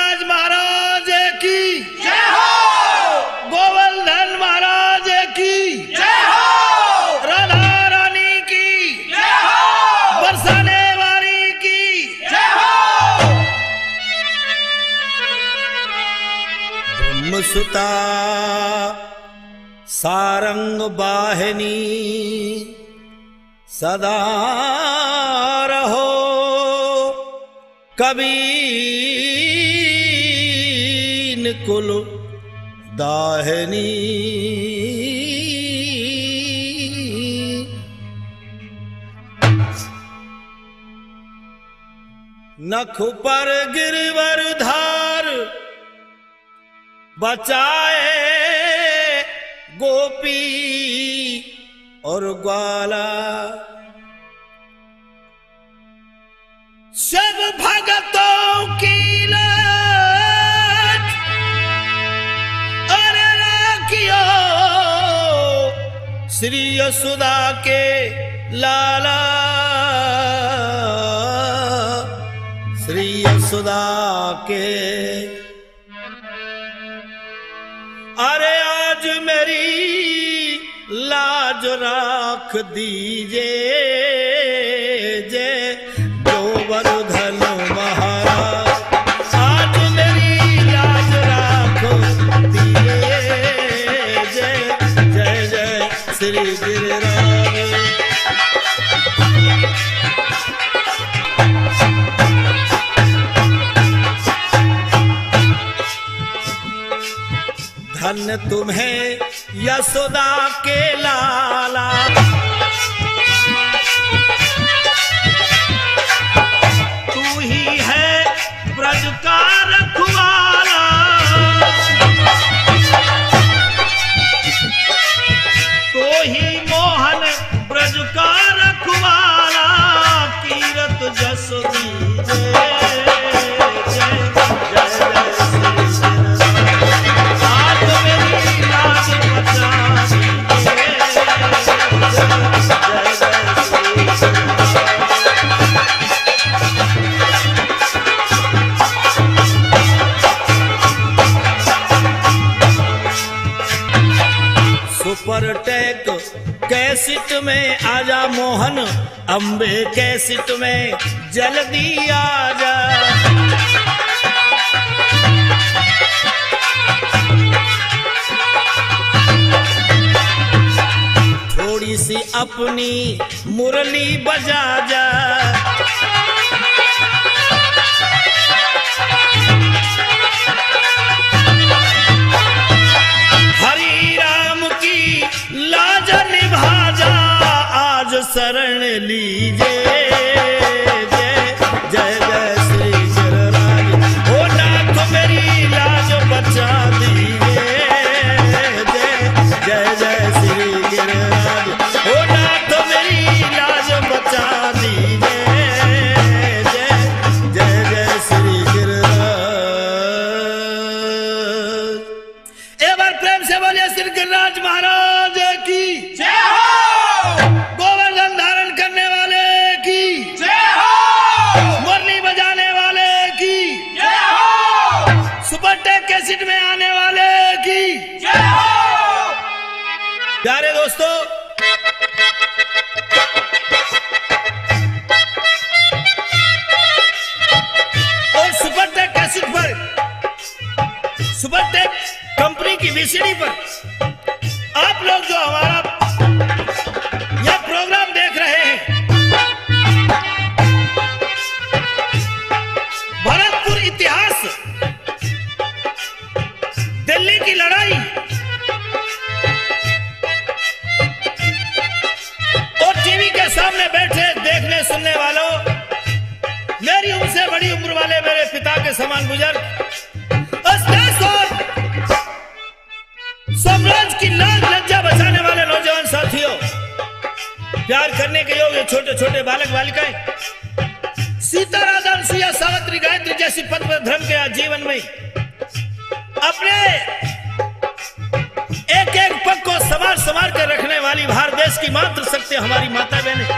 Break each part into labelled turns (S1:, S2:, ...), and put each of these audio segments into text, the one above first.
S1: राज महाराज की
S2: जय हो,
S1: गोवर्धन महाराज की
S2: जय हो,
S1: राधा रानी की
S2: जय हो,
S1: बरसाने वाली की
S2: जय हो।
S1: ब्रह्मसुता सारंग वाहिनी सदा रहो कबीर कुल दाहिनी। नख पर गिरवर धार बचाए गोपी और ग्वाला। सब भगतों की लाज और राखियो श्री यशोदा के लाला। श्री यशोदा के अरे आज मेरी लाज राख दीजे जय गोवर्धन महाराज। आज मेरी लाज राख दीजे जय जय जय श्री गिरिराज। धन्य तुम्हें यशोदा के लाला। तू ही है ब्रज का रखवाला। तो ही मोहन ब्रज का रखवाला। कीरत जस दीजे सुपर टैक कैसेट में आजा मोहन। अम्बे कैसेट में जल्दी आजा। थोड़ी सी अपनी मुरली बजा जा। लाज निभा जा आज शरण लीजे जय जय जय श्री गिरिराज। ओ नाथ मेरी लाज बचा दीजिए जय जय जय श्री गिरिराज। ओ नाथ मेरी लाज बचा दीजिए जय जय जय श्री गिरिराज। एक बार प्रेम से बोलिए श्री गिरिराज महाराज की
S2: जय हो,
S1: गोवर्धन धारण करने वाले की
S2: जय हो,
S1: मुरली बजाने वाले की
S2: जय हो,
S1: सुपर टेक कैसेट में आने वाले की
S2: जय हो।
S1: प्यारे दोस्तों, और सुपर टेक कैसेट पर, सुपर टेक कंपनी की वीसीडी पर आप लोग जो हमारा यह प्रोग्राम देख रहे हैं, भरतपुर इतिहास, दिल्ली की लड़ाई और टीवी के सामने बैठे देखने सुनने वालों, मेरी उनसे बड़ी उम्र वाले मेरे पिता के समान बुजुर्ग, साम्राज्य की लाज लज्जा बचाने वाले नौजवान साथियों, प्यार करने के योग्य छोटे छोटे बालक बालिकाएं, सीता राधा अनुसुईया सावित्री गायत्री जैसी पद पर धर्म के जीवन में अपने एक एक पग को संभाल संभाल कर रखने वाली भारत देश की मात्र शक्ति हमारी माता बहनें।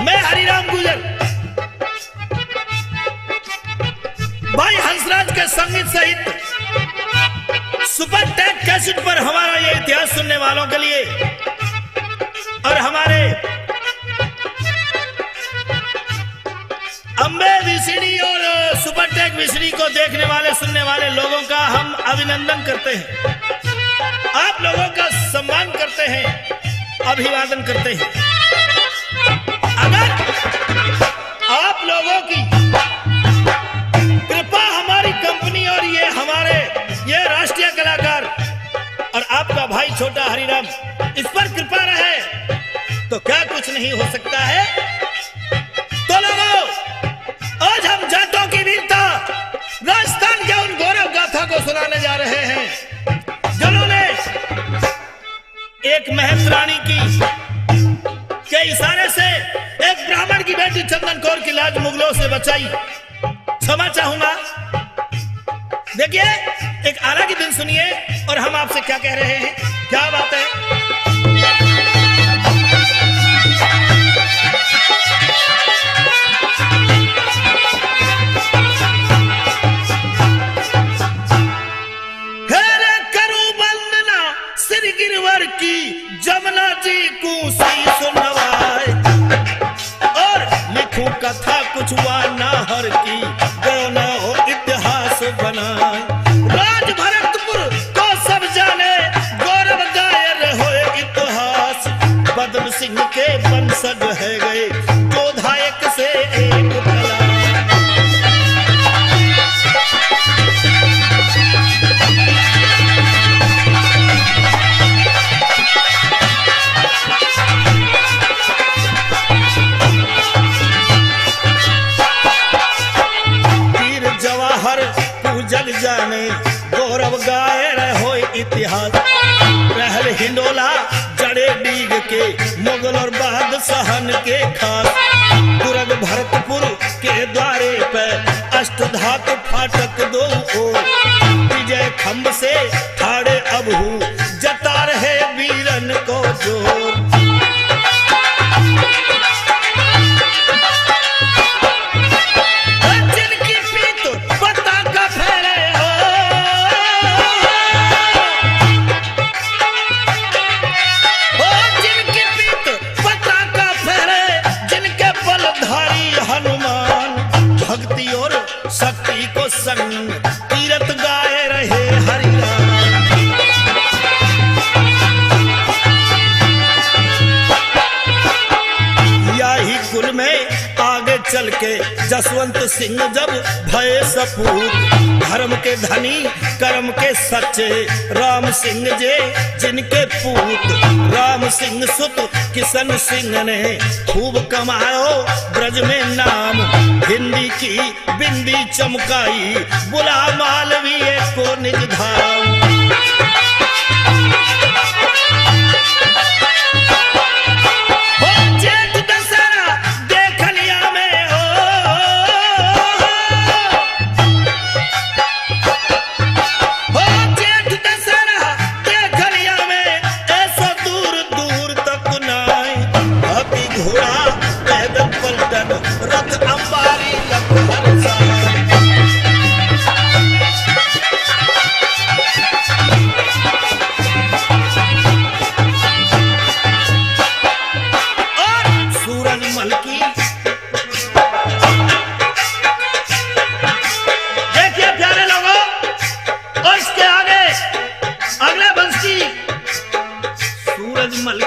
S1: मैं हरिराम गुजर के संगीत सहित सुपर टैग कैसेट पर हमारा ये इतिहास सुनने वालों के लिए और हमारे अम्बे वीसीडी और सुपर टैग वीसीडी को देखने वाले सुनने वाले लोगों का हम अभिनंदन करते हैं, आप लोगों का सम्मान करते हैं, अभिवादन करते हैं। अगर आप लोगों की कृपा हमारी कंपनी और ये राष्ट्रीय कलाकार और आपका भाई छोटा हरिराम इस पर कृपा रहे तो क्या कुछ नहीं हो सकता है। तो लोगों, आज हम जाटों की वीरता राजस्थान के उन गौरव गाथा को सुनाने जा रहे हैं जिन्होंने एक महंत रानी के इशारे से एक ब्राह्मण की बेटी चंदन कौर की लाज मुगलों से बचाई। क्षमा चाहूंगा। देखिए, एक आला की दिन सुनिए और हम आपसे क्या कह रहे हैं। क्या बात है। की जमुना जी को सी सुनवाए और लिखूं कथा कुछ वाना हर की गयो न हो इतिहास बनाए। राज भरतपुर को सब जाने गौरव गायर हो इतिहास। पद्म सिंह के वंशज है गए जोधायक से एक कला। जग जाने गौरव गायर हो इतिहास। पहल हिंडोला जड़े डीग के मुगल और बादशाहन के खास। दुर्ग भरतपुर के द्वारे पे अष्टधातु फाटक दो ओर। विजय खंभ से ठाड़े अबहू जता रहे वीरन को जोर। शक्ति को संग तीरथ गाए रहे हरिराम। यही कुल में आगे चल के जसवंत सिंह जब भय सपूत। धर्म के धनी कर्म के सच्चे राम सिंह जे जिनके पूत। राम सिंह सुत किशन सिंह ने खूब कमायो ब्रज में नाम। हिंदी की बिंदी चमकाई बुला मालवीय को निज धाम।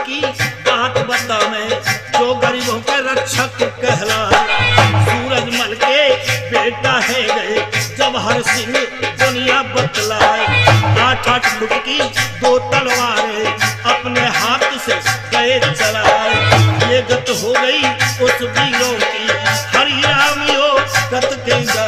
S1: की बात बता मैं जो गरीबों के रक्षक कहलाए। सूरजमल के बेटा है गए जवाहर सिंह दुनिया बतलाए। 8-8 फुट की 2 तलवारें अपने हाथ से गए चलाए। ये गत हो गई उस वीरों की हरिराम यो गत के गा।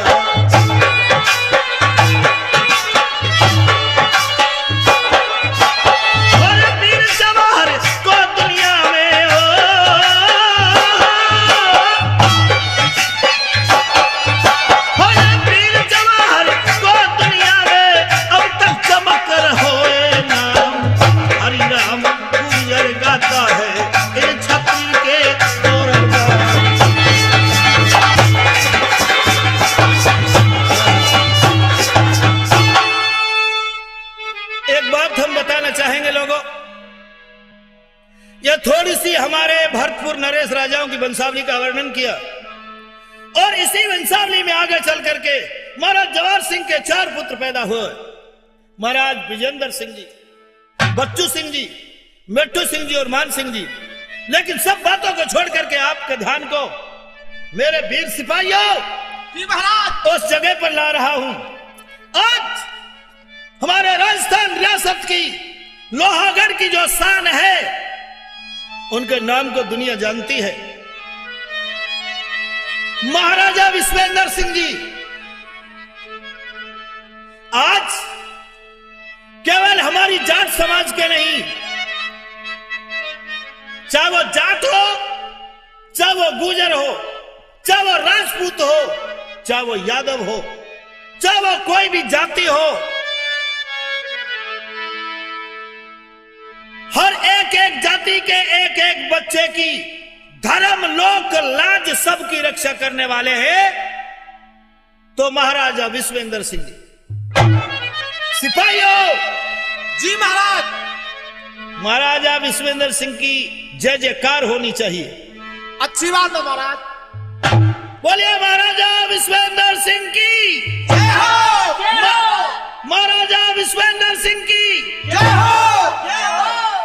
S1: लोगों, यह थोड़ी सी हमारे भरतपुर नरेश राजाओं की वंशावली का वर्णन किया, और इसी वंशावली में आगे चल करके महाराज जवाहर सिंह के 4 पुत्र पैदा हुए। महाराज विजेंद्र सिंह जी, बच्चू सिंह जी, मिट्टू सिंह जी और मान सिंह जी। लेकिन सब बातों को छोड़ करके आपके ध्यान को मेरे वीर सिपाहियों
S2: जी महाराज,
S1: उस जगह पर ला रहा हूं। आज हमारे राजस्थान रियासत की लोहागढ़ की जो शान है, उनके नाम को दुनिया जानती है। महाराजा विश्वेंद्र सिंह जी आज केवल हमारी जाट समाज के नहीं, चाहे वो जाट हो, चाहे वो गुर्जर हो, चाहे वो राजपूत हो, चाहे वो यादव हो, चाहे वो कोई भी जाति हो, हर एक एक जाति के एक एक बच्चे की धर्म, लोक, लाज सबकी रक्षा करने वाले हैं तो महाराजा विश्वेंद्र सिंह जी। सिपाहियों
S2: जी महाराज,
S1: महाराजा विश्वेंद्र सिंह की जय जयकार होनी चाहिए।
S2: अच्छी बात है महाराज।
S1: बोलिए महाराजा विश्वेंद्र सिंह की
S2: जय हो, जय हो,
S1: महाराजा विश्वेंद्र सिंह की
S2: जय हो, जय हो,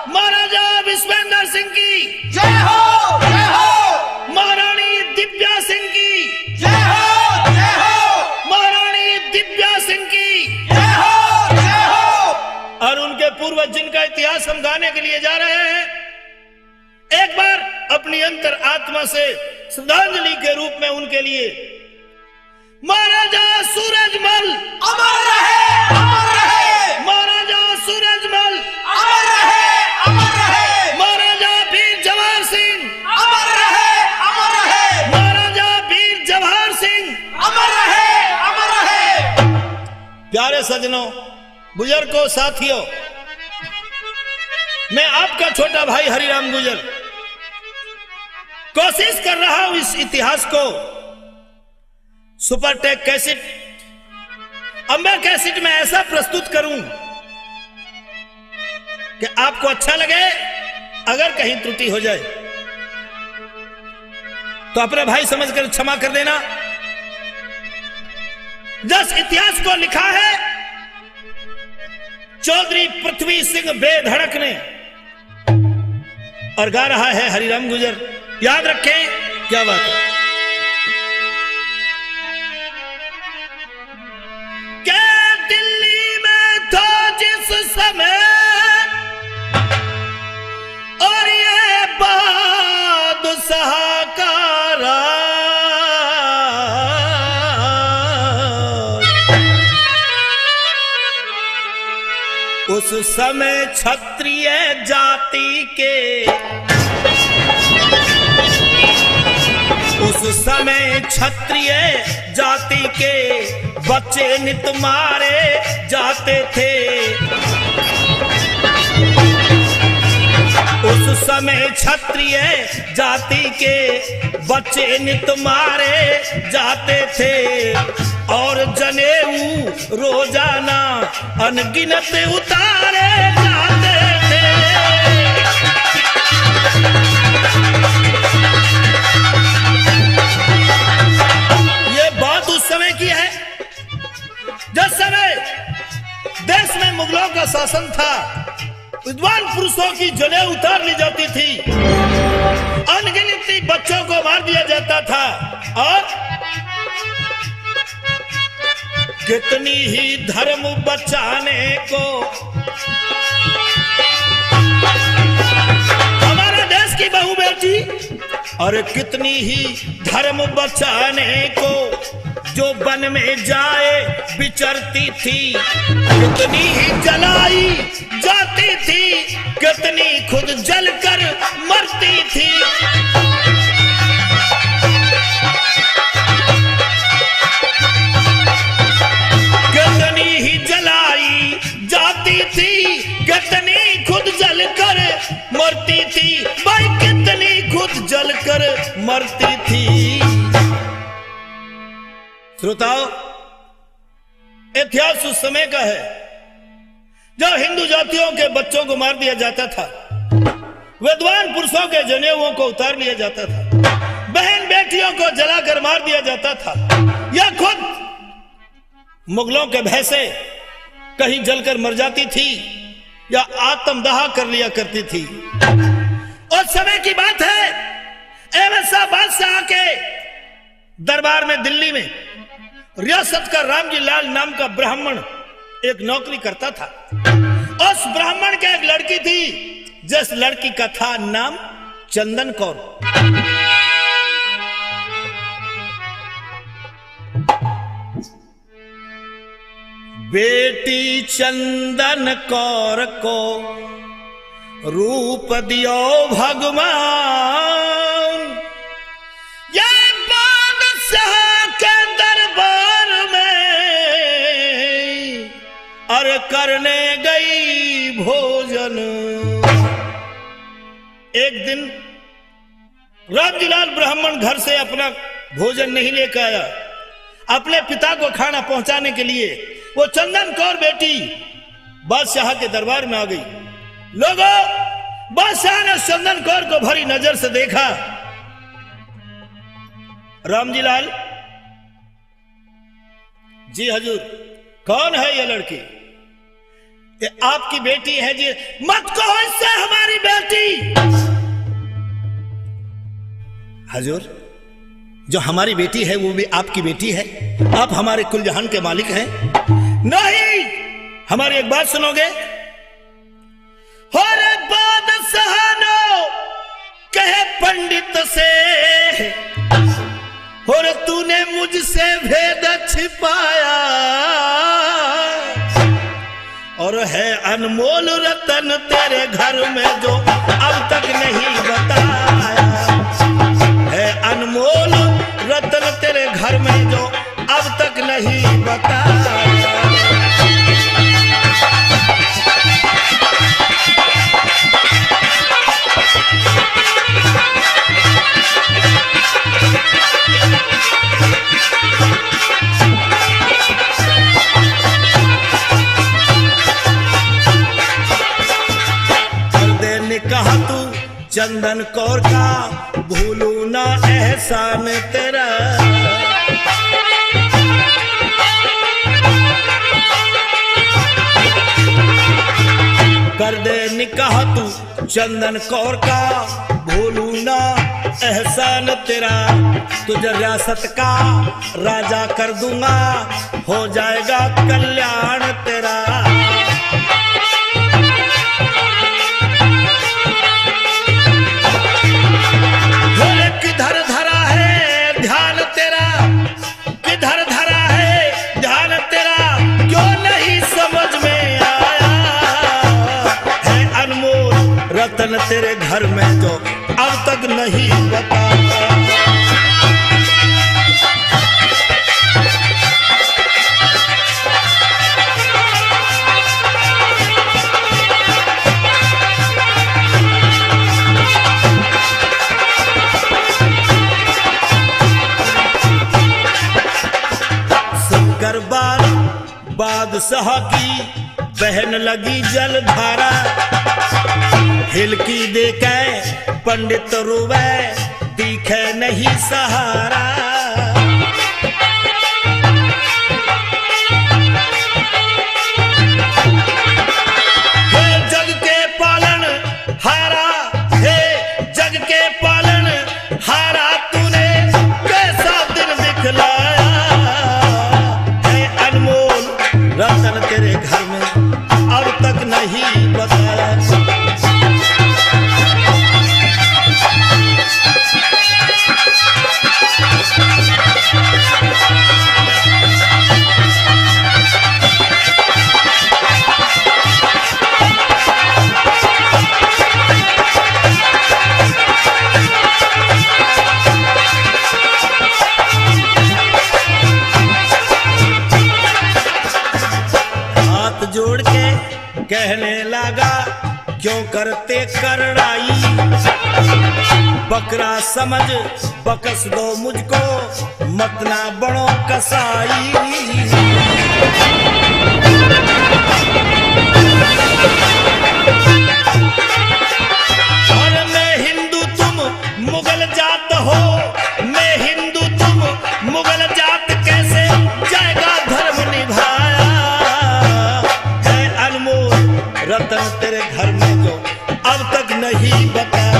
S1: महाराजा विश्वेंद्र सिंह की
S2: जय हो, जय हो,
S1: महारानी दिव्या सिंह की
S2: जय हो, जय हो,
S1: महारानी दिव्या सिंह की
S2: जय हो, जय हो।
S1: और उनके पूर्वज जिनका इतिहास हम गाने के लिए जा रहे हैं, एक बार अपनी अंतर आत्मा से श्रद्धांजलि के रूप में उनके लिए महाराजा सूरजमल
S2: अमर रहे, अमर रहे,
S1: महाराजा सूरजमल
S2: अमर रहे, अमर रहे,
S1: महाराजा वीर जवाहर सिंह
S2: अमर रहे, अमर रहे,
S1: महाराजा वीर जवाहर सिंह
S2: अमर रहे, अमर रहे।
S1: प्यारे सजनों, बुजुर्गों, साथियों, मैं आपका छोटा भाई हरिराम गुजर कोशिश कर रहा हूं इस इतिहास को सुपरटेक कैसेट, अम्बा कैसेट में ऐसा प्रस्तुत करूं कि आपको अच्छा लगे। अगर कहीं त्रुटि हो जाए तो अपने भाई समझकर क्षमा कर देना। जिस इतिहास को लिखा है चौधरी पृथ्वी सिंह बेधड़क ने और गा रहा है हरिराम गुजर। याद रखें क्या बात है। क्या दिल्ली में था जिस समय और ये बादशाह का राज, उस समय क्षत्रिय जाति के, उस समय क्षत्रिय जाति के बच्चे नित मारे जाते थे। उस समय क्षत्रिय जाति के बच्चे नित मारे जाते थे और जनेऊ रोजाना अनगिनत उतारे जाते थे। उस समय की है जिस समय देश में मुगलों का शासन था, विद्वान पुरुषों की जनें उतार ली जाती थी, अनगिनत बच्चों को मार दिया जाता था और कितनी ही धर्म बचाने को हमारे देश की बहू बेटी, और कितनी ही धर्म बचाने को जो वन में जाए विचरती थी, कितनी ही जलाई जाती थी, कितनी खुद जलकर मरती थी। कितनी ही जलाई जाती थी, कितनी खुद जलकर मरती थी, भाई कितनी खुद जलकर मरती थी। श्रोताओ, इतिहास उस समय का है जब हिंदू जातियों के बच्चों को मार दिया जाता था, विद्वान पुरुषों के जनेऊओं को उतार लिया जाता था, बहन बेटियों को जलाकर मार दिया जाता था, या खुद मुगलों के भय से कहीं जलकर मर जाती थी या आत्मदाह कर लिया करती थी। उस समय की बात है, अहमद शाह बादशाह के दरबार में दिल्ली में रियासत का रामजी लाल नाम का ब्राह्मण एक नौकरी करता था। उस ब्राह्मण की एक लड़की थी, जिस लड़की का था नाम चंदन कौर। बेटी चंदन कौर को रूप दियो भगवान, ये बादशाह के दरबार में और करने गई भोजन। एक दिन रामजीलाल ब्राह्मण घर से अपना भोजन नहीं लेकर आया। अपने पिता को खाना पहुंचाने के लिए वो चंदन कौर बेटी बादशाह के दरबार में आ गई। लोगों, बादशाह ने चंदन कौर को भरी नजर से देखा। रामजीलाल जी हजूर, कौन है ये लड़की? ये आपकी बेटी है जी। मत कहो इससे हमारी बेटी। हजूर, जो हमारी बेटी है वो भी आपकी बेटी है। आप हमारे कुल जहान के मालिक हैं। नहीं, हमारी एक बात सुनोगे? और बादशाह कहे पंडित से, और तूने मुझसे भेद छिपाया, और है अनमोल रतन तेरे घर में जो अब तक नहीं बताया। है अनमोल रतन तेरे घर में जो अब तक नहीं बताया। कहा तू चंदन कौर का भूलू ना एहसान तेरा। कर दे निकाह तू चंदन कौर का भूलू ना एहसान तेरा। तुझे रियासत का राजा कर दूंगा, हो जाएगा कल्याण तेरा। किधर धरा है ध्यान तेरा, किधर धरा है ध्यान तेरा, क्यों नहीं समझ में आया। है अनमोल रतन तेरे घर में जो अब तक नहीं बताया। बादशाह की बहन लगी जलधारा, हिलकी देखे पंडित रुवे दिखे नहीं सहारा। हे जग के पालन हारा, हे जग के पालन हारा, तूने कैसा दिन दिखलाया। रतन तेरे घर में अब तक नहीं बताया। जोड़ के कहने लगा क्यों करते करड़ाई, बकरा समझ बकस दो मुझको मत ना बड़ो कसाई। तेरे घर में जो अब तक नहीं बताया।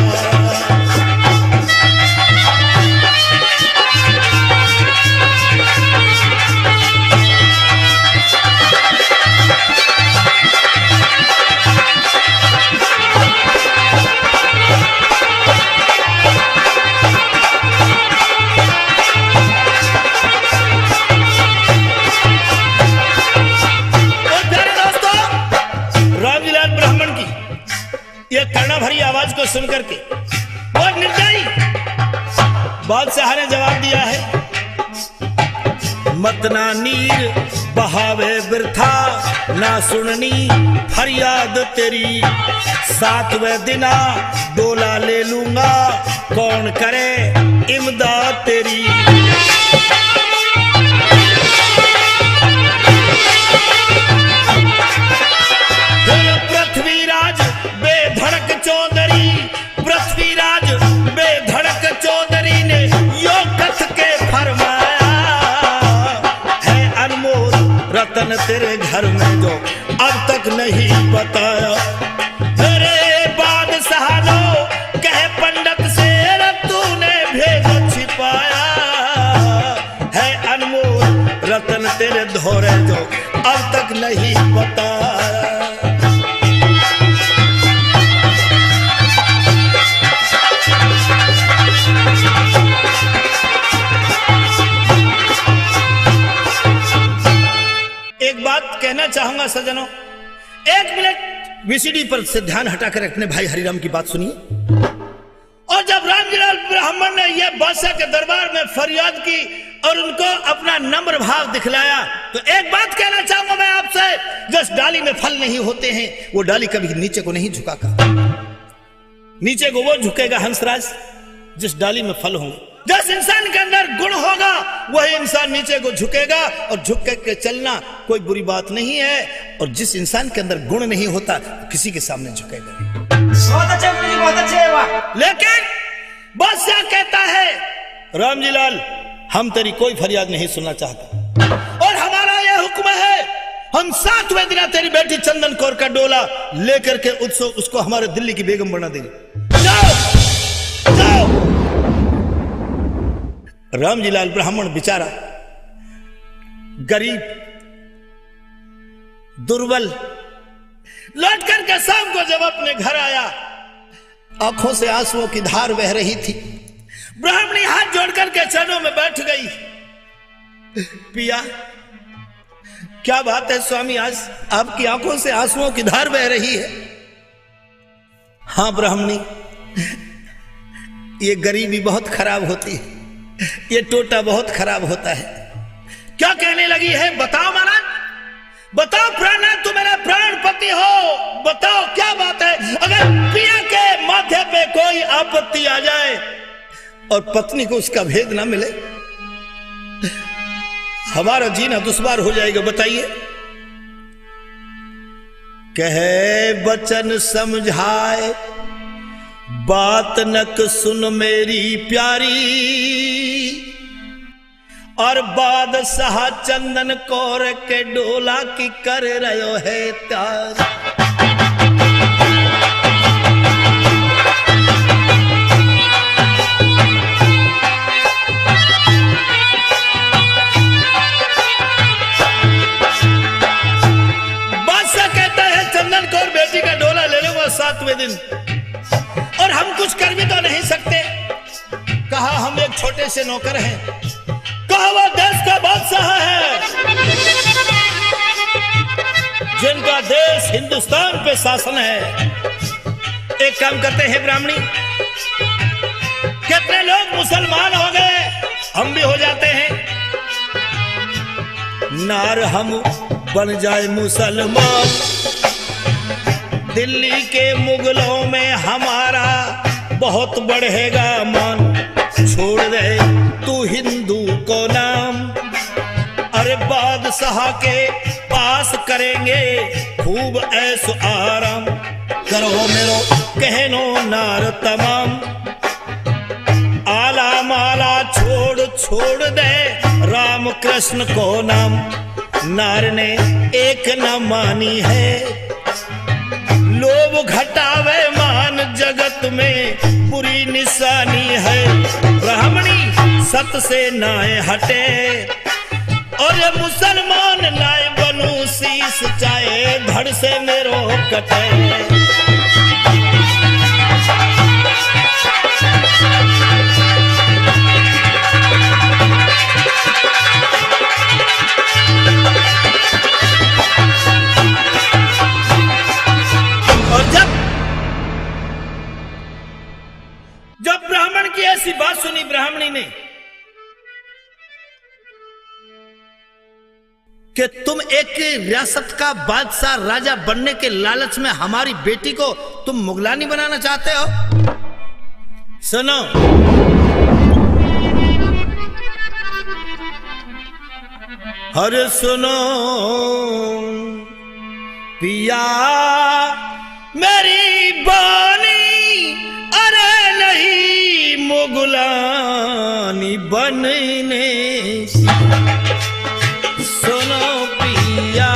S1: ये कर्णा भरी आवाज को सुनकर के वो निर्दयी बादशाह ने जवाब दिया है, मत ना नीर बहावे बिरथा, ना सुननी फरियाद तेरी, 7वें दिना डोला ले लूंगा, कौन करे इमदाद तेरी। पृथ्वीराज बेधड़क चौधरी, पृथ्वीराज बेधड़क चौधरी ने यो कथ के फरमाया है, अनमोल रतन तेरे घर में जो अब तक नहीं बताया। मेरे बादशाह नो कहे पंडित से तूने भेद छिपाया है, अनमोल रतन तेरे धोरे जो अब तक नहीं बताया। एक बात कहना चाहूंगा सज्जनों, 1 मिनट वीसीडी पर से ध्यान हटाकर अपने भाई हरिराम की बात सुनिए। और जब रामजीलाल ब्राह्मण ने यह बादशाह के दरबार में फरियाद की और उनको अपना नम्र भाव दिखलाया, तो एक बात कहना चाहूंगा मैं आपसे, जिस डाली में फल नहीं होते हैं वो डाली कभी नीचे को नहीं झुकाकर, नीचे को वो झुकेगा हंसराज जिस डाली में फल होंगे। जिस इंसान के अंदर गुण होगा वही इंसान नीचे को झुकेगा, और झुक के चलना कोई बुरी बात नहीं है। और जिस इंसान के अंदर गुण नहीं होता किसी के सामने झुकेगा नहीं।
S2: बहुत अच्छे गुरु जी, बहुत अच्छे। वाह।
S1: लेकिन बादशाह कहता है, रामजीलाल हम तेरी कोई फरियाद नहीं सुनना चाहता, और हमारा यह हुक्म है, हम 7वें दिन तेरी बेटी चंदन कौर का डोला लेकर के उसको हमारे दिल्ली की बेगम बना देंगे। जाओ जाओ। रामजीलाल ब्राह्मण बेचारा गरीब दुर्बल लौट करके शाम को जब अपने घर आया, आंखों से आंसुओं की धार बह रही थी। ब्राह्मणी हाथ जोड़कर के चरणों में बैठ गई। पिया क्या बात है स्वामी, आज आपकी आंखों से आंसुओं की धार बह रही है। हाँ ब्राह्मणी, ये गरीबी बहुत खराब होती है, ये टोटा बहुत खराब होता है। क्या कहने लगी है, बताओ महाराज, बताओ प्राणनाथ, तू मेरा प्राणपति हो, बताओ क्या बात है। अगर पिया के माथे पे कोई आपत्ति आ जाए और पत्नी को उसका भेद ना मिले, हमारा जीना दुश्वार हो जाएगा। बताइए। कहे बचन समझाए, बात नक सुन मेरी प्यारी, और बादशाह चंदन कौर के डोला की कर रहो है त्यार। बादशाह कहता है चंदन कौर बेटी का डोला ले लूंगा 7वें दिन, और हम कुछ कर भी तो नहीं सकते। कहा हम एक छोटे से नौकर हैं, कहा वह देश का बादशाह है जिनका देश हिंदुस्तान पे शासन है। एक काम करते हैं ब्राह्मणी, कितने लोग मुसलमान हो गए, हम भी हो जाते हैं। नार हम बन जाए मुसलमान, दिल्ली के मुगलों में हमारा बहुत बढ़ेगा मान। छोड़ दे तू हिंदू को नाम, अरे बादशाह के पास करेंगे खूब ऐसो आराम। करो मेरो कहनो नार तमाम, आला माला छोड़ छोड़ दे राम कृष्ण को नाम। नार ने एक न मानी है, लोभ घटावे मान जगत में बुरी निशानी है। ब्राह्मणी सत से नाय हटे और ये मुसलमान नाय बनू शीस चाहे धड़ से मेरो कटे। जब ब्राह्मण की ऐसी बात सुनी ब्राह्मणी ने कि तुम एक रियासत का बादशाह राजा बनने के लालच में हमारी बेटी को तुम मुगलानी बनाना चाहते हो। सुनो, अरे सुनो पिया मेरी बानी, अरे नहीं मुगलानी बनने। सुनो पिया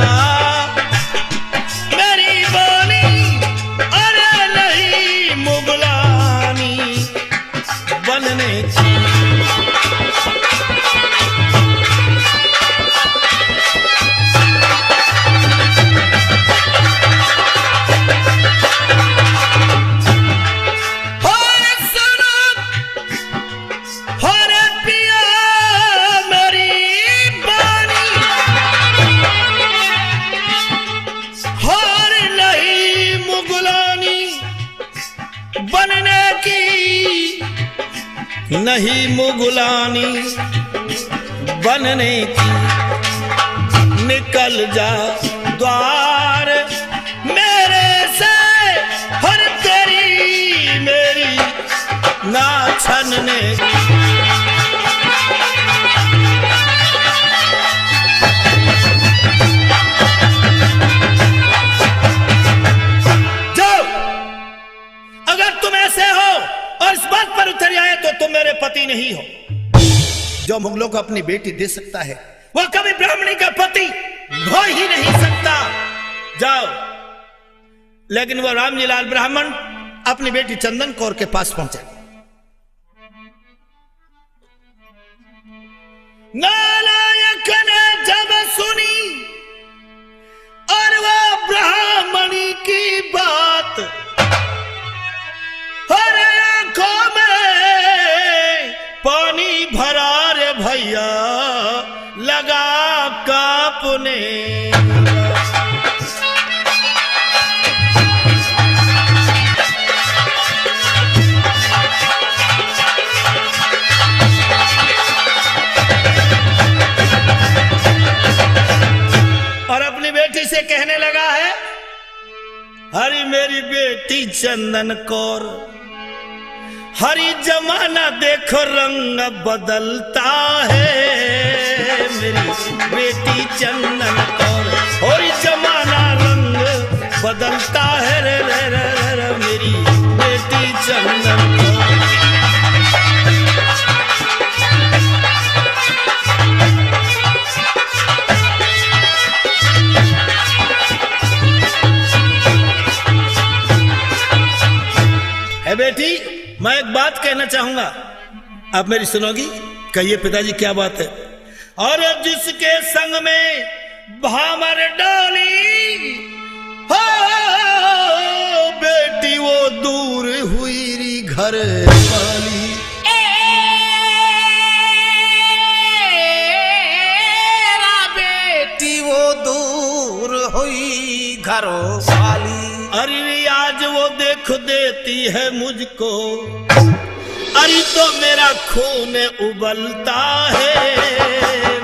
S1: मेरी बानी, अरे नहीं मुगलानी बनने की। नहीं मुगलानी बनने की। निकल जा द्वार मेरे से, हर तेरी मेरी ना छनने की। जाओ, अगर तुम ऐसे हो और इस बात पर उतर आए तो तुम मेरे पति नहीं हो। जो मुगलों को अपनी बेटी दे सकता है वह कभी ब्राह्मणी का पति हो ही नहीं सकता। जाओ। लेकिन वह रामजीलाल ब्राह्मण अपनी बेटी चंदन कौर के पास पहुंचे। नालायक ने जब सुनी और वह ब्राह्मणी की बात, हर आंखों में पानी भरा रे भैया लगा कांपने। और अपनी बेटी से कहने लगा है, हरी मेरी बेटी चंदन कौर, हरी जमाना देखो रंग बदलता है। मेरी बेटी चंदन कौर, हरी जमाना रंग बदलता है रे रे रे रे रे मेरी बेटी चंदन कौर। है बेटी, मैं एक बात कहना चाहूंगा, आप मेरी सुनोगी? कहिए पिताजी क्या बात है? और जिसके संग में भामर डाली हो बेटी वो दूर हुई री घर वाली।
S2: बेटी वो दूर हुई घरों वाली।
S1: अरे आज वो देख देती है मुझको, अरे तो मेरा खून उबलता है।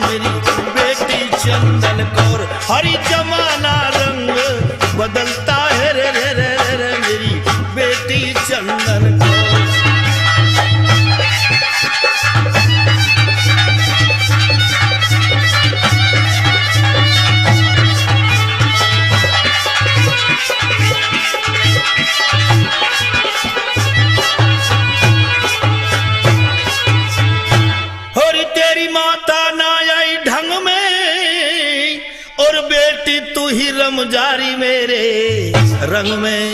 S1: मेरी बेटी चंदन कौर, हरी जमाना रंग बदलता है रे रे रे रे रे मेरी बेटी चंदन कौर। बेटी तू ही रम जारी मेरे रंग में।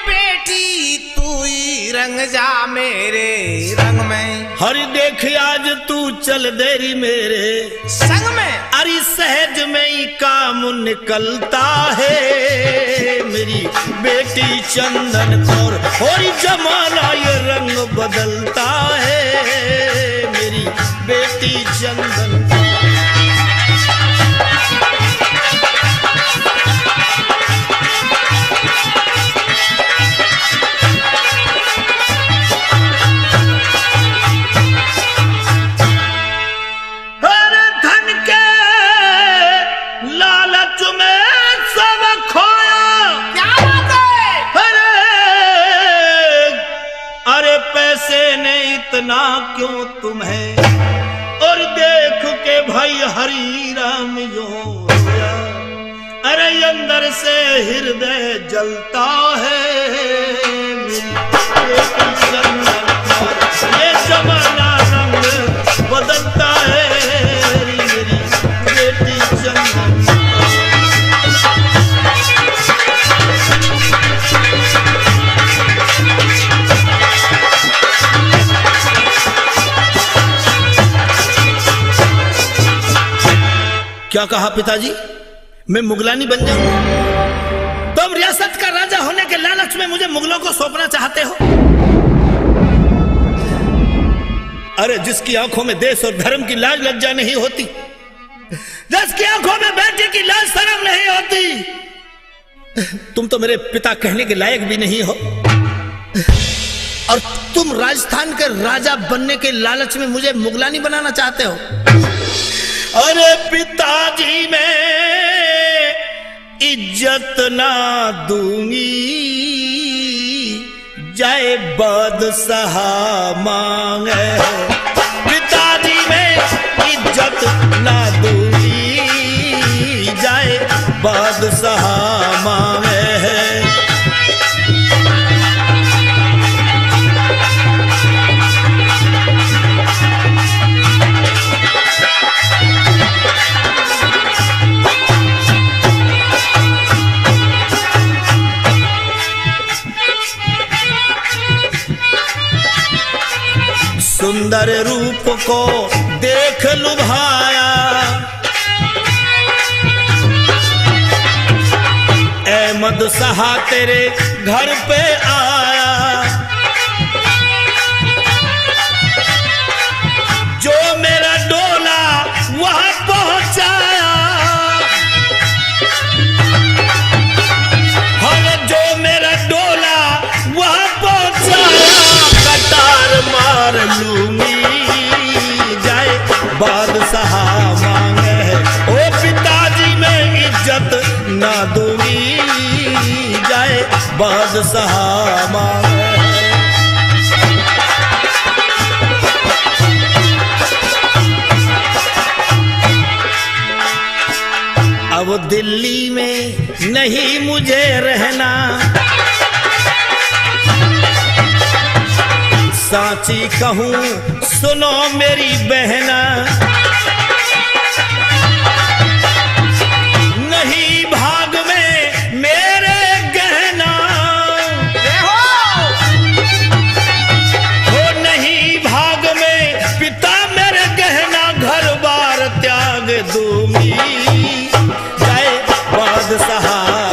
S2: बेटी तू ही रंग जा मेरे रंग में।
S1: हरि देख आज तू चल देरी मेरे
S2: संग में।
S1: अरे सहज में ही काम निकलता है मेरी बेटी चंदन कौर। और जमाना ये रंग बदलता है मेरी बेटी चंदन कौर। इतना क्यों तुम्हें और देख के भाई हरि राम यो रोया। अरे अंदर से हृदय जलता है मेरी चंदन कौर। ये जमाना रंग बदलता है मेरी बेटी चंदन कौर। क्या कहा पिताजी, मैं मुगलानी बन जाऊं? तुम रियासत का राजा होने के लालच में मुझे मुगलों को सौंपना चाहते हो? अरे जिसकी आंखों में देश और धर्म की लाज लज्जा नहीं होती, जिसकी आंखों में बेटे की लाज शर्म नहीं होती, तुम तो मेरे पिता कहने के लायक भी नहीं हो। और तुम राजस्थान के राजा बनने के लालच में मुझे मुगलानी बनाना चाहते हो। अरे पिताजी मैं इज्जत ना दूंगी, जाए बादशाह मांगे। पिताजी मैं इज्जत ना दूंगी, जाए बादशाह मांगे। सुंदर रूप को देख लुभाया, अहमद शाह तेरे घर पे आया। जो मेरा डोला वहां पहुंचाया, हाँ जो मेरा डोला वहां पहुंचाया। कटार मार लूंगी, जाए बादशाह मांगे। ओ पिताजी मैं इज्जत ना दूंगी, जाए बादशाह मांगे। अब दिल्ली में नहीं मुझे रहना, साची कहूं सुनो मेरी बहना। नहीं भाग में मेरे गहना, हो नहीं भाग में पिता मेरे गहना। घर बार त्याग दूंगी, जाए बादशाह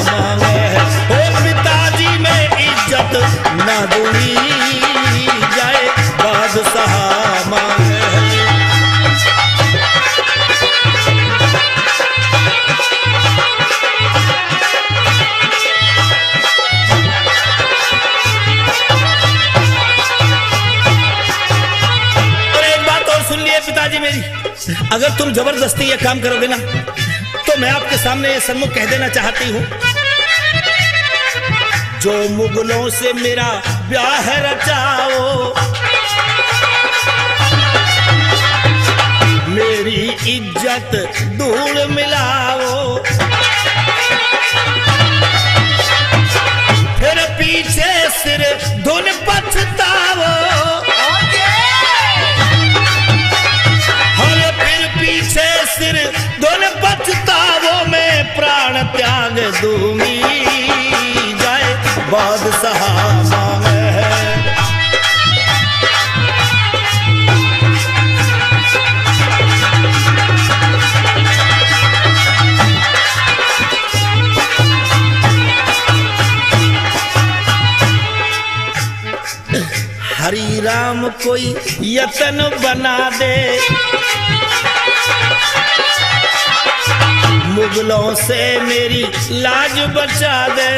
S1: मांगे। हो पिताजी मैं इज्जत ना दूंगी, जाए बादशाह मांगे। और एक बात और सुन लिए पिताजी मेरी, अगर तुम जबरदस्ती ये काम करोगे ना, तो मैं आपके सामने ये सन्मुख कह देना चाहती हूं, जो मुगलों से मेरा ब्याह रचाओ, मेरी इज्जत धूल मिलाओ। फिर पीछे सिर धुन पछताओ, हर कोई यतन बना दे, मुगलों से मेरी लाज बचा दे,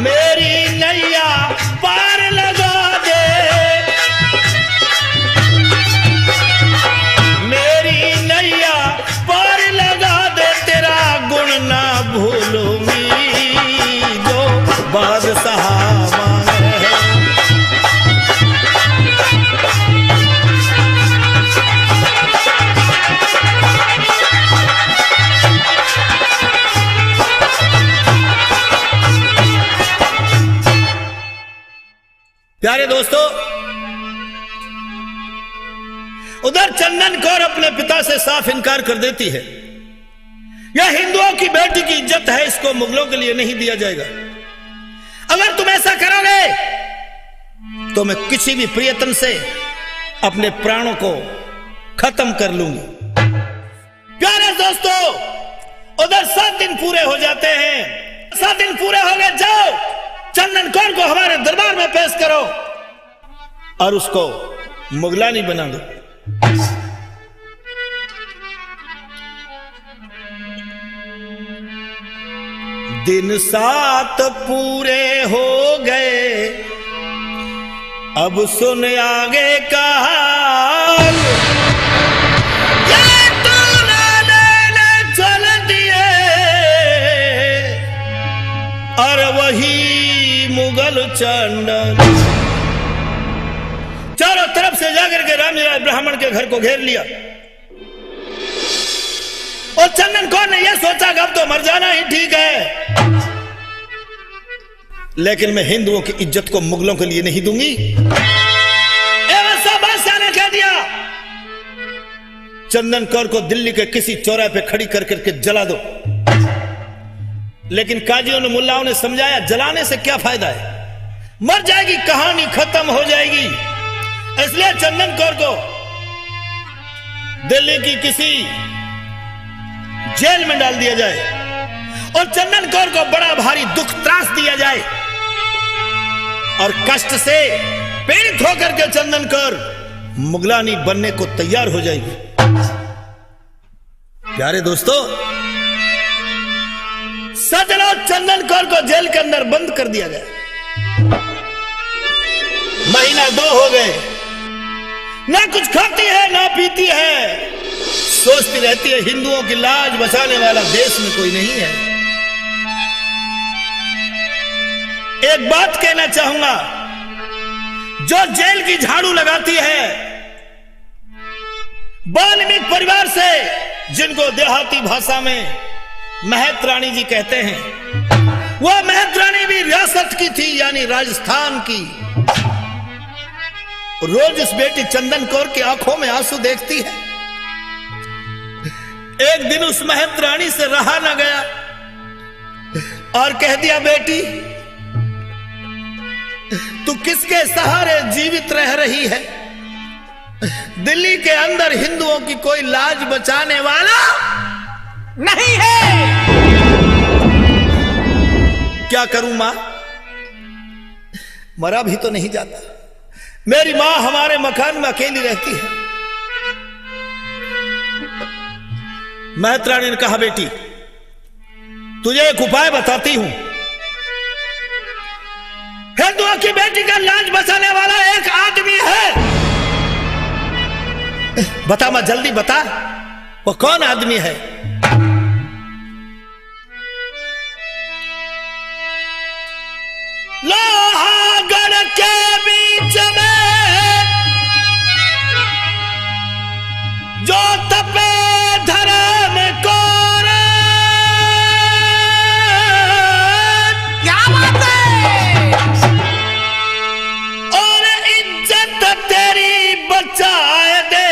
S1: मेरी नैया पार लगा दे, मेरी नैया पार लगा दे, तेरा गुण ना भूलूंगी जो बादशाह मांगे है। प्यारे दोस्तों, उधर चंदन कौर अपने पिता से साफ इनकार कर देती है। यह हिंदुओं की बेटी की इज्जत है, इसको मुगलों के लिए नहीं दिया जाएगा। अगर तुम ऐसा करोगे तो मैं किसी भी प्रियतम से अपने प्राणों को खत्म कर लूंगी। प्यारे दोस्तों, उधर 7 दिन पूरे हो जाते हैं। 7 दिन पूरे हो गए, जाओ चंदन कौर को हमारे दरबार में पेश करो और उसको मुगलानी बना दो। दिन 7 पूरे हो गए, अब सुन आगे का हाल। ये तो नाने चल दिए और वही मुगल चंदन चारों तरफ से जाकर के रामजी ब्राह्मण के घर को घेर लिया और चंदन कौर ने यह सोचा कि अब तो मर जाना ही ठीक है, लेकिन मैं हिंदुओं की इज्जत को मुगलों के लिए नहीं दूंगी। ऐसा बादशाह ने कह दिया, चंदन कौर को दिल्ली के किसी चौराहे पे खड़ी कर करके जला दो। लेकिन काजियों ने, मुल्लाओं ने समझाया, जलाने से क्या फायदा है, मर जाएगी, कहानी खत्म हो जाएगी। इसलिए चंदन कौर को दिल्ली की किसी जेल में डाल दिया जाए और चंदन कौर को बड़ा भारी दुख त्रास दिया जाए और कष्ट से पीड़ित होकर के चंदन कौर मुगलानी बनने को तैयार हो जाएगी। प्यारे दोस्तों, सजनो, चंदन कौर को जेल के अंदर बंद कर दिया गया। महीना 2 हो गए, ना कुछ खाती है ना पीती है, सोचती रहती है हिंदुओं की लाज बचाने वाला देश में कोई नहीं है। एक बात कहना चाहूंगा, जो जेल की झाड़ू लगाती है वाल्मीकि परिवार से, जिनको देहाती भाषा में महत रानी जी कहते हैं, वह महत रानी भी रियासत की थी, यानी राजस्थान की। रोज इस बेटी चंदन कौर की आंखों में आंसू देखती है। एक दिन उस महत रानी से रहा न गया और कह दिया, बेटी तू किसके सहारे जीवित रह रही है? दिल्ली के अंदर हिंदुओं की कोई लाज बचाने वाला नहीं है। क्या करूं मां, मरा भी तो नहीं जाता। मेरी मां हमारे मकान में अकेली रहती है। महत रानी ने कहा, बेटी तुझे एक उपाय बताती हूं। हिंदुओं की बेटी का लाज बचाने वाला एक आदमी है। बता मां, जल्दी बता, वो कौन आदमी है? लोहागढ़ के बीच में जो तपे धर्म को,
S2: क्या बात है?
S1: और इज्जत तेरी बचाए दे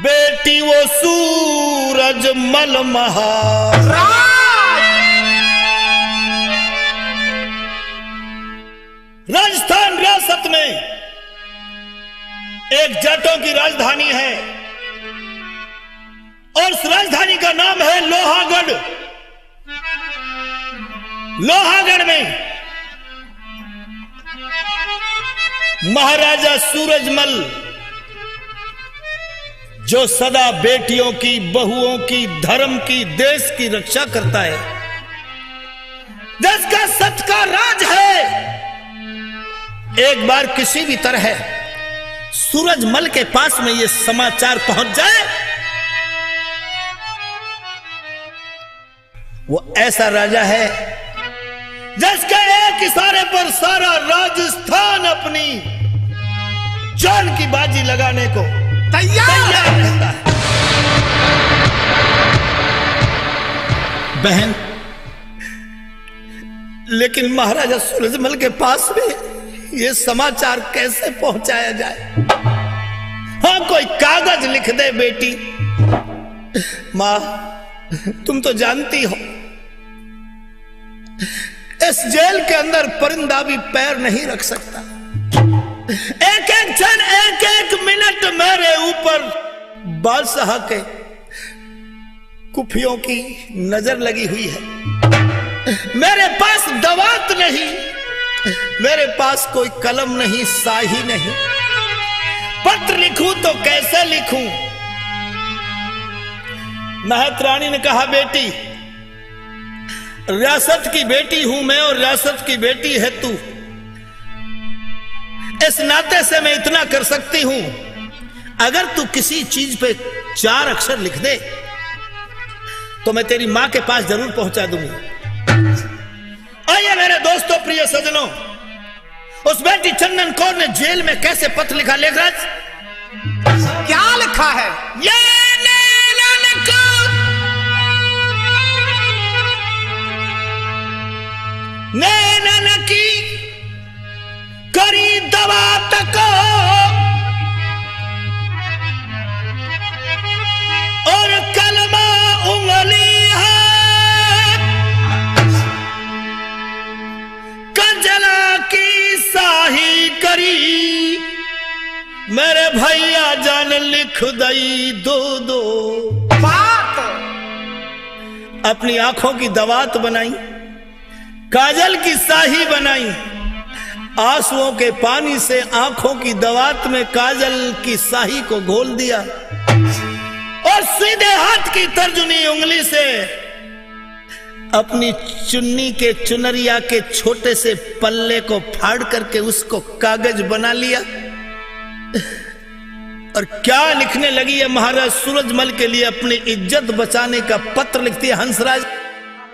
S1: बेटी वो सूरज मलमहार। राजस्थान रियासत में एक जाटों की राजधानी है और उस राजधानी का नाम है लोहागढ़। लोहागढ़ में महाराजा सूरजमल जो सदा बेटियों की, बहुओं की, धर्म की, देश की रक्षा करता है, देश का सत्य का राज है, एक बार किसी भी तरह सूरजमल के पास में यह समाचार पहुंच जाए, वो ऐसा राजा है जिसके एक इशारे पर सारा राजस्थान अपनी जान की बाजी लगाने को तैयार रहता है। बहन, लेकिन महाराजा सूरजमल के पास में यह समाचार कैसे पहुंचाया जाए? हाँ, कोई कागज लिख दे बेटी। मां, तुम तो जानती हो इस जेल के अंदर परिंदा भी पैर नहीं रख सकता। एक एक क्षण, एक एक मिनट मेरे ऊपर बादशाह के कुफियों की नजर लगी हुई है। मेरे पास दवात नहीं, मेरे पास कोई कलम नहीं, स्याही नहीं। पत्र लिखूं तो कैसे लिखूं? महत रानी ने कहा, बेटी, रियासत की बेटी हूं मैं और रियासत की बेटी है तू। इस नाते से मैं इतना कर सकती हूं, अगर तू किसी चीज पे 4 अक्षर लिख दे तो मैं तेरी मां के पास जरूर पहुंचा दूंगी। आइए मेरे दोस्तों, प्रिय सज्जनों, उस बेटी चंदन कौर ने जेल में कैसे पत्र लिखा? लेखराज,
S2: क्या लिखा है?
S1: ये नैनन की करी दवात को और कलमा उंगली है, कंजला की साही करी, मेरे भैया जान लिख दई दो दो
S2: बात।
S1: अपनी आंखों की दवात बनाई, काजल की साही बनाई, आंसुओं के पानी से आंखों की दवात में काजल की साही को घोल दिया और सीधे हाथ की तर्जुनी उंगली से अपनी चुन्नी के चुनरिया के छोटे से पल्ले को फाड़ करके उसको कागज बना लिया। और क्या लिखने लगी है? महाराज सूरजमल के लिए अपनी इज्जत बचाने का पत्र लिखती है। हंसराज,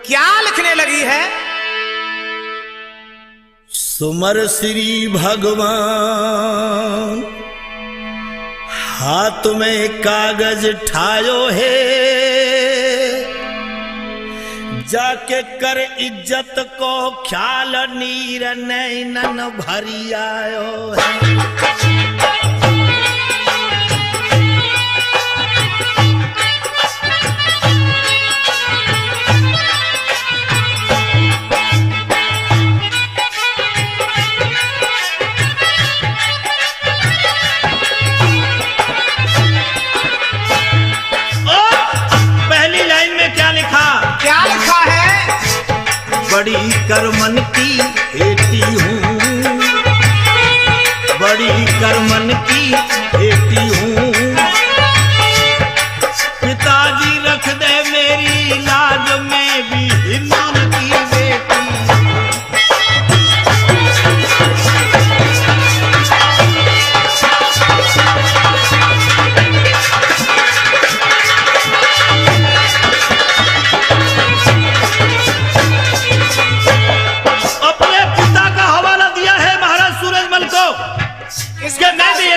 S2: क्या लिखने लगी है?
S1: सुमर श्री भगवान, हाथ में कागज ठायो है, जाके कर इज्जत को ख्याल, नीर नैनन भरी आयो है।
S2: बड़ी करमन की बेटी हूँ, बड़ी करमन की बेटी हूँ, पिताजी रख दे मेरी लाज में भी हिंदुन की बेटी।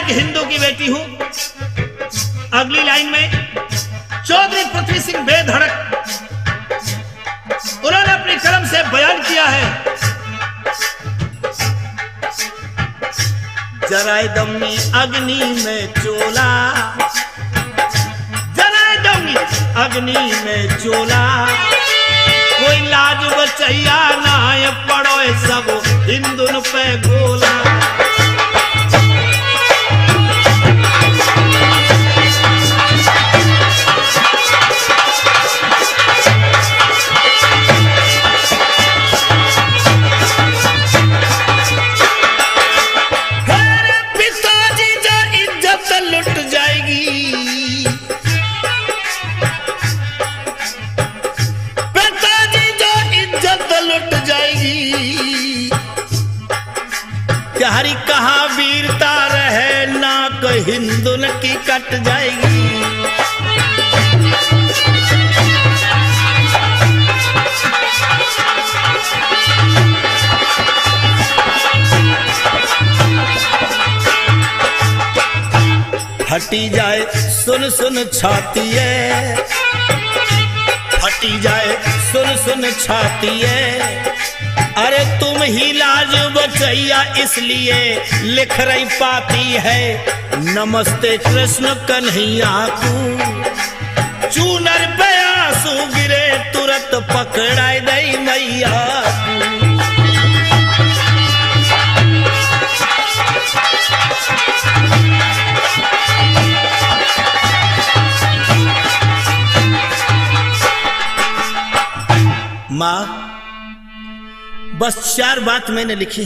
S1: हिंदू की बेटी हूं। अगली लाइन में चौधरी पृथ्वी सिंह बेधड़क, उन्होंने अपनी कलम से बयान किया है, जराए दमी अग्नि में चोला, जराए दमी अग्नि में चोला, कोई लाज बचैया ना पड़ो सब हिंदुन पे गोला। हिंदुन की कट जाएगी। फटी जाए सुन सुन छाती है, फटी जाए सुन सुन छाती है। अरे तुम ही लाज बचैया इसलिए लिख रही पाती है। नमस्ते कृष्ण कन्हैया को, चूनर पे आंसू गिरे तुरंत पकड़ाई दई मैया को। माँ, बस 4 बात मैंने लिखी।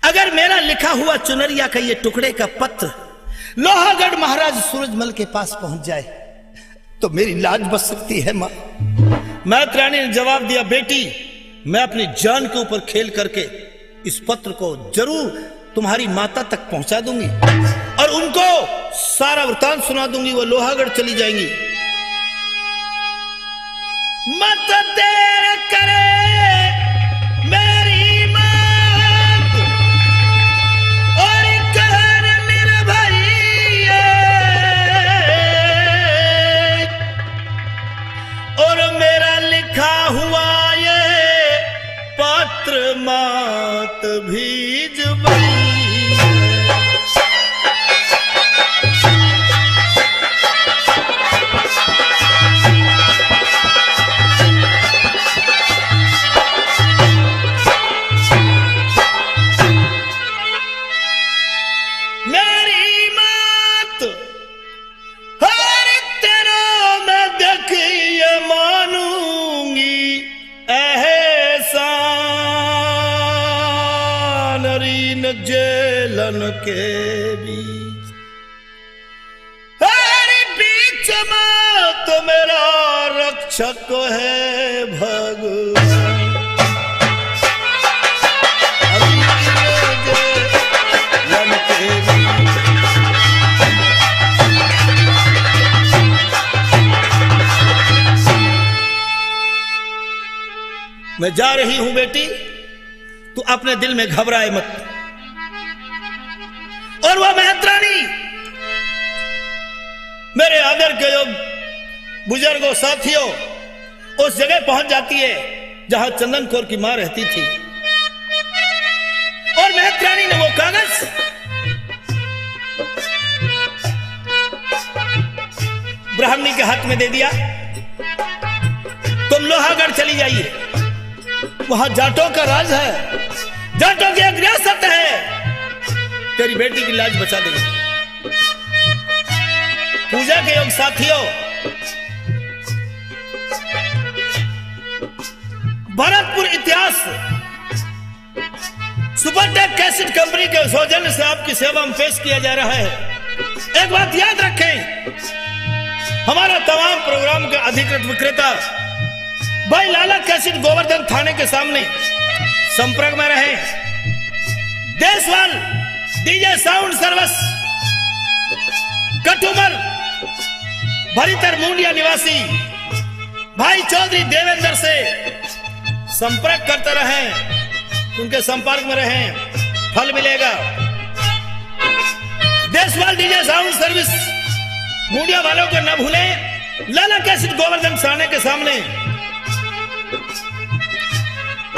S1: अगर मेरा लिखा हुआ चुनरिया का ये टुकड़े का पत्र लोहागढ़ महाराज सूरजमल के पास पहुंच जाए तो मेरी लाज बच सकती है माँ। मैत्र रानी ने जवाब दिया, बेटी मैं अपनी जान के ऊपर खेल करके इस पत्र को जरूर तुम्हारी माता तक पहुंचा दूंगी और उनको सारा वृतांत सुना दूंगी। वो लोहागढ़ चली जाएंगी। मत देर करे मेरी मात और कहर निर्भय, और मेरा लिखा हुआ ये पत्र मात भीज बई। जेलन के बीच हर बीच में तो मेरा रक्षक है भगवान। जेलन के बीच मैं जा रही हूं बेटी, तू अपने दिल में घबराए मत। और वह महत्रानी मेरे आदर के योग बुजुर्गों साथियों उस जगह पहुंच जाती है जहां चंदन कौर की मां रहती थी। और महत्रानी ने वो कागज ब्राह्मणी के हाथ में दे दिया, तुम लोहागढ़ चली जाइए, वहां जाटों का राज है, जाटों की एक रियासत है, तेरी बेटी की लाज बचा देगी। पूजा के योग साथियों, भरतपुर इतिहास सुपरटेक कैसेट कंपनी के सौजन्य से आपकी सेवा में पेश किया जा रहा है। एक बात याद रखें, हमारा तमाम प्रोग्राम का अधिकृत विक्रेता भाई लाला कैसेट गोवर्धन थाने के सामने संपर्क में रहे। देशवाल डीजे साउंड सर्विस कटुमर भरीतर मुंडिया निवासी भाई चौधरी देवेंद्र से संपर्क करते रहें, उनके संपर्क में रहें, फल मिलेगा। देशवाल डीजे साउंड सर्विस मुंडिया वालों को न भूलें, लाला कैसेट गोवर्धन थाने के सामने।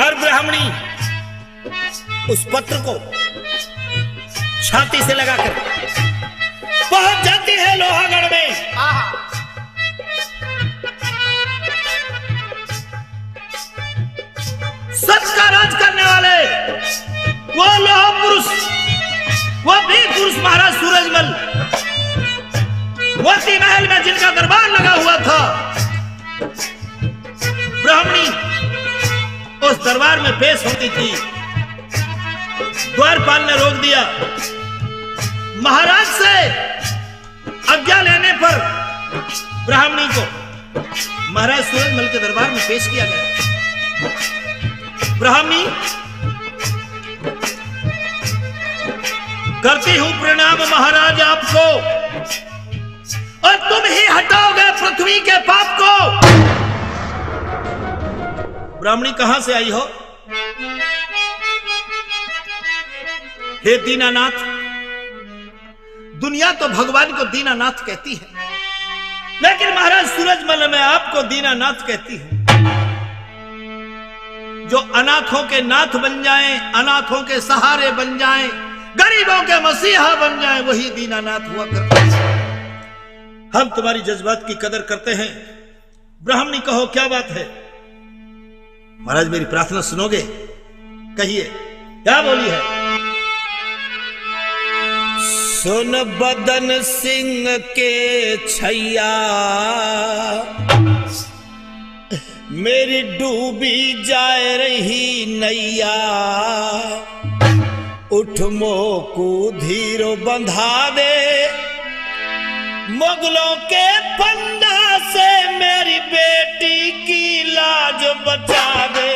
S1: और ब्राह्मणी उस पत्र को छाती से लगाकर पहुंच जाती है लोहागढ़ में। सच का राज करने वाले वो लोह पुरुष, वो वीर पुरुष महाराज सूरजमल, मोती महल में जिनका दरबार लगा हुआ था, ब्राह्मणी उस दरबार में पेश होती थी। द्वारपाल ने रोक दिया। महाराज से आज्ञा लेने पर ब्राह्मणी को महाराज सूरजमल के दरबार में पेश किया ब्राह्मणी करती हूं प्रणाम महाराज आपको, और तुम ही हटाओगे पृथ्वी के पाप को। ब्राह्मणी कहां से आई हो? हे दीनानाथ, दुनिया तो भगवान को दीनानाथ कहती है, लेकिन महाराज सूरजमल में आपको दीनानाथ कहती है। जो अनाथों के नाथ बन जाएं, अनाथों के सहारे बन जाएं, गरीबों के मसीहा बन जाएं, वही दीनानाथ हुआ करते हैं। हम तुम्हारी जज्बात की कदर करते हैं। ब्राह्मणी कहो क्या बात है? महाराज मेरी प्रार्थना सुनोगे? कहिए क्या बोली है? सुन बदन सिंह के छैया, मेरी डूबी जाए रही नैया, उठ मोकू धीरो बंधा दे, मुगलों के फंदा से मेरी बेटी की लाज बचा दे।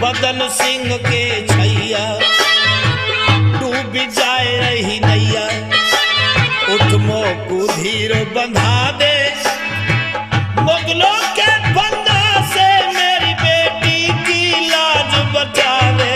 S1: बदन सिंह के छैया, डूबी जाए रही नैया, उठ मोकू धीरो बंधा दे, मुगलों के फंदा से मेरी बेटी की लाज बचा दे।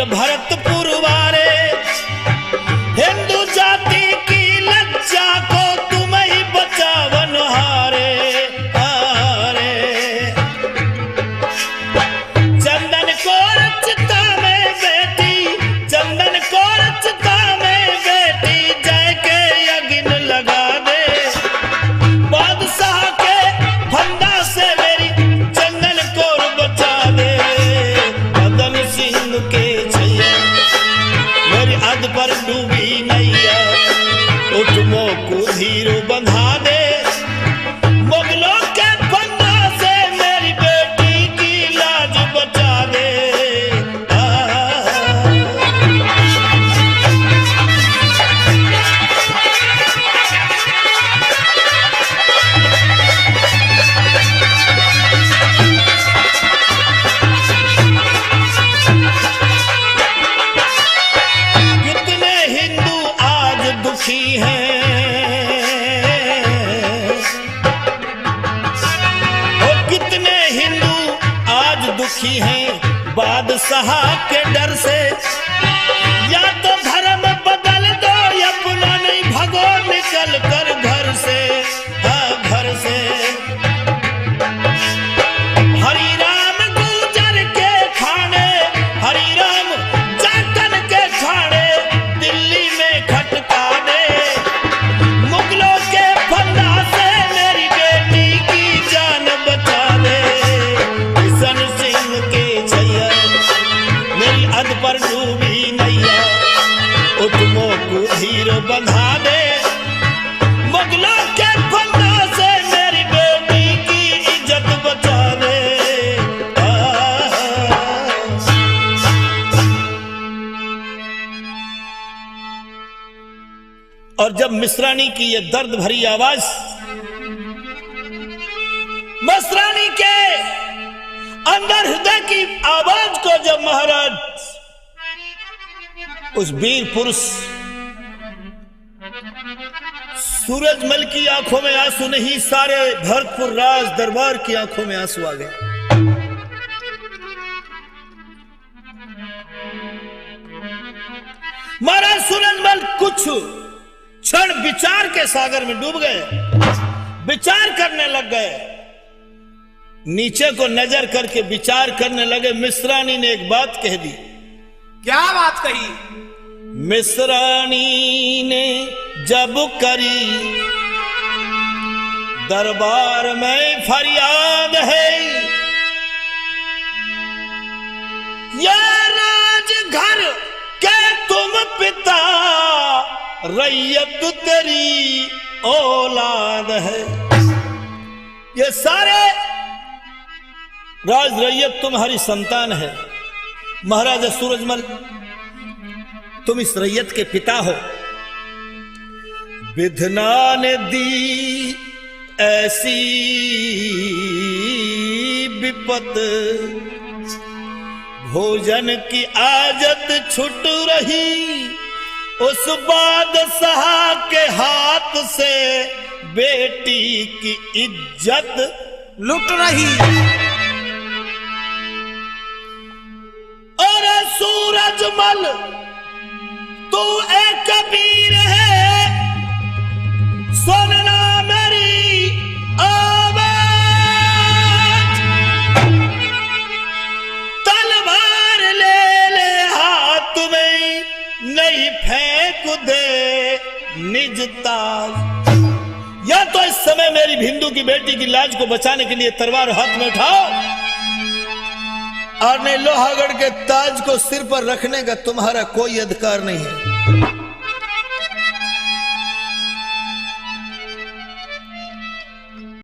S1: भरतपुर वाले हिंदू जाति की लज्जा को तुम ही बचावन हारे हारे। चंदन को रचता में बेटी, चंदन को रचता में बेटी, जय के यज्ञ लगा दे। बादशाह के फंदा से मेरी चंदन को बचा दे। बदन सिंह के अध पर डूबी नैया, उठ मोकू धीरो बंधा दे, मुगलों के फंदा से मेरी बेटी की लाज बचा दे। दुखी हैं बादशाह के डर से, या तो धर्म बदल दो अपना, नहीं भगो निकल कर घर से। घर से हरि राम गुजर के खाने, हरि राम जाटन के खाने, दिल्ली में खटका दे। मुगलों के फंदा से मेरी बेटी मिश्रानी की ये दर्द भरी आवाज, मिश्रानी के अंदर हृदय की आवाज को जब महाराज उस वीर पुरुष सूरजमल की आंखों में आंसू नहीं, सारे भरतपुर राज दरबार की आंखों में आंसू आ गए। महाराज सूरजमल कुछ क्षण विचार के सागर में डूब गए, विचार करने लग गए, नीचे को नजर करके विचार करने लगे। मिश्रानी ने एक बात कह दी।
S2: क्या बात कही?
S1: मिश्रानी ने जब करी दरबार में फरियाद है, या राजघर के तुम पिता, रैयत तेरी औलाद है। ये सारे राज रैयत तुम्हारी संतान है। महाराजा सूरजमल, तुम इस रैयत के पिता हो। विधना ने दी ऐसी विपत, भोजन की आदत छूट रही, उस बादशाह के हाथ से बेटी की इज्जत
S2: लुट रही।
S1: और सूरजमल तू एक कबीर है, सुनना मेरी आवाज, तलवार ले ले हाथ में, नहीं फेंक दे निज ताज। या तो इस समय मेरी भिंदू की बेटी की लाज को बचाने के लिए तलवार हाथ में उठाओ, और नहीं लोहागढ़ के ताज को सिर पर रखने का तुम्हारा कोई अधिकार नहीं है।